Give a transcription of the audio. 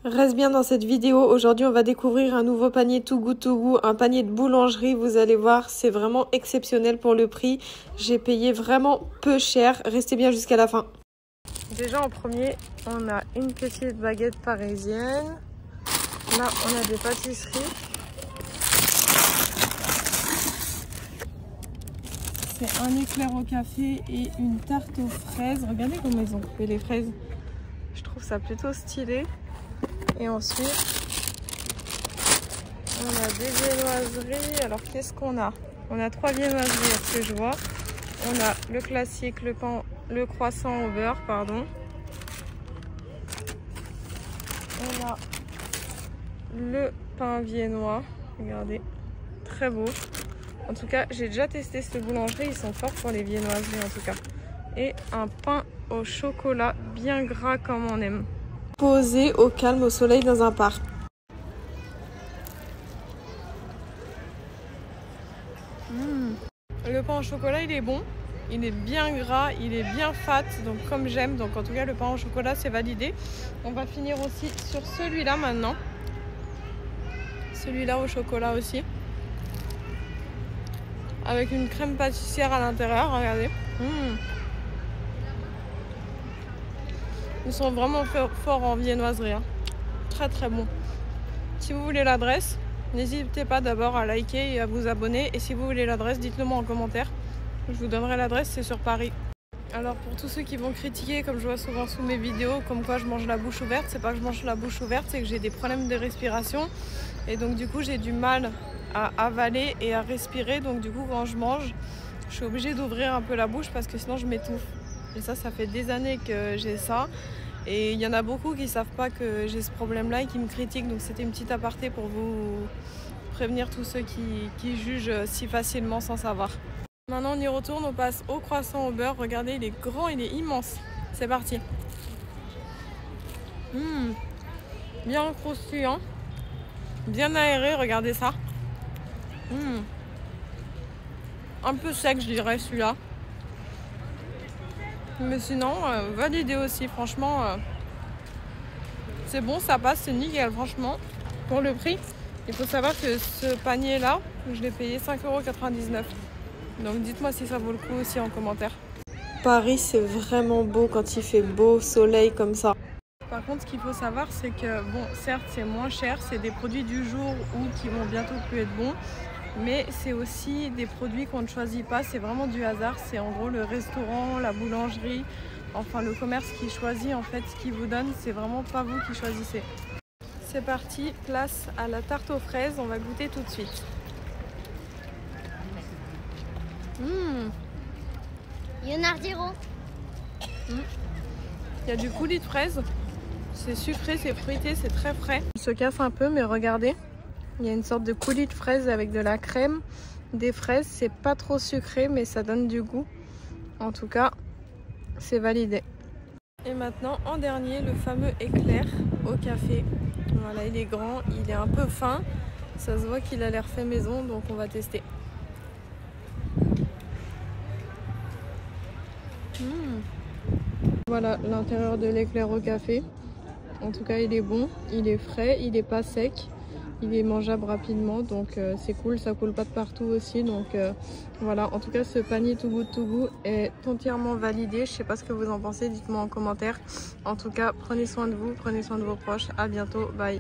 Reste bien dans cette vidéo. Aujourd'hui, on va découvrir un nouveau panier Too Good, un panier de boulangerie. Vous allez voir, c'est vraiment exceptionnel pour le prix. J'ai payé vraiment peu cher. Restez bien jusqu'à la fin. Déjà en premier, on a une petite baguette parisienne. Là, on a des pâtisseries. C'est un éclair au café et une tarte aux fraises. Regardez comment ils ont coupé les fraises. Je trouve ça plutôt stylé. Et ensuite, on a des viennoiseries. Alors, qu'est-ce qu'on a? On a 3 viennoiseries à ce que je vois. On a le classique, le croissant au beurre, pardon. On a le pain viennois. Regardez, très beau. En tout cas, j'ai déjà testé cette boulangerie. Ils sont forts pour les viennoiseries en tout cas. Et un pain au chocolat bien gras comme on aime. Posé au calme au soleil dans un parc. Le pain au chocolat, il est bon. Il est bien gras, il est bien fat, donc comme j'aime. Donc en tout cas, le pain au chocolat, c'est validé. On va finir aussi sur celui-là maintenant. Celui-là au chocolat aussi. Avec une crème pâtissière à l'intérieur, regardez. Ils sont vraiment forts en viennoiserie. Hein. Très très bon. Si vous voulez l'adresse, n'hésitez pas d'abord à liker et à vous abonner. Et si vous voulez l'adresse, dites-le moi en commentaire. Je vous donnerai l'adresse, c'est sur Paris. Alors pour tous ceux qui vont critiquer, comme je vois souvent sous mes vidéos, comme quoi je mange la bouche ouverte, c'est pas que je mange la bouche ouverte, c'est que j'ai des problèmes de respiration. Et donc du coup j'ai du mal à avaler et à respirer. Donc du coup quand je mange, je suis obligée d'ouvrir un peu la bouche parce que sinon je m'étouffe. Et ça fait des années que j'ai ça. Et il y en a beaucoup qui ne savent pas que j'ai ce problème-là et qui me critiquent. Donc c'était une petite aparté pour vous prévenir tous ceux qui jugent si facilement sans savoir. Maintenant on y retourne, on passe au croissant au beurre. Regardez, il est grand, il est immense. C'est parti. Bien croustillant. Bien aéré, regardez ça. Un peu sec je dirais celui-là. Mais sinon, validé aussi, franchement, c'est bon, ça passe, c'est nickel, franchement. Pour le prix, il faut savoir que ce panier-là, je l'ai payé 5,99 €. Donc dites-moi si ça vaut le coup aussi en commentaire. Paris, c'est vraiment beau quand il fait beau soleil comme ça. Par contre, ce qu'il faut savoir, c'est que, bon, certes, c'est moins cher, c'est des produits du jour ou qui vont bientôt plus être bons. Mais c'est aussi des produits qu'on ne choisit pas, c'est vraiment du hasard. C'est en gros le restaurant, la boulangerie, enfin le commerce qui choisit en fait ce qu'il vous donne. C'est vraiment pas vous qui choisissez. C'est parti, place à la tarte aux fraises. On va goûter tout de suite. Leonardo. Il y a du coulis de fraises. C'est sucré, c'est fruité, c'est très frais. Il se casse un peu, mais regardez. Il y a une sorte de coulis de fraises avec de la crème, des fraises. C'est pas trop sucré, mais ça donne du goût. En tout cas, c'est validé. Et maintenant, en dernier, le fameux éclair au café. Voilà, il est grand, il est un peu fin. Ça se voit qu'il a l'air fait maison, donc on va tester. Voilà l'intérieur de l'éclair au café. En tout cas, il est bon, il est frais, il est pas sec. Il est mangeable rapidement, donc c'est cool, ça coule pas de partout aussi. Donc voilà, en tout cas ce panier Too Good est entièrement validé. Je sais pas ce que vous en pensez, dites-moi en commentaire. En tout cas, prenez soin de vous, prenez soin de vos proches. À bientôt, bye.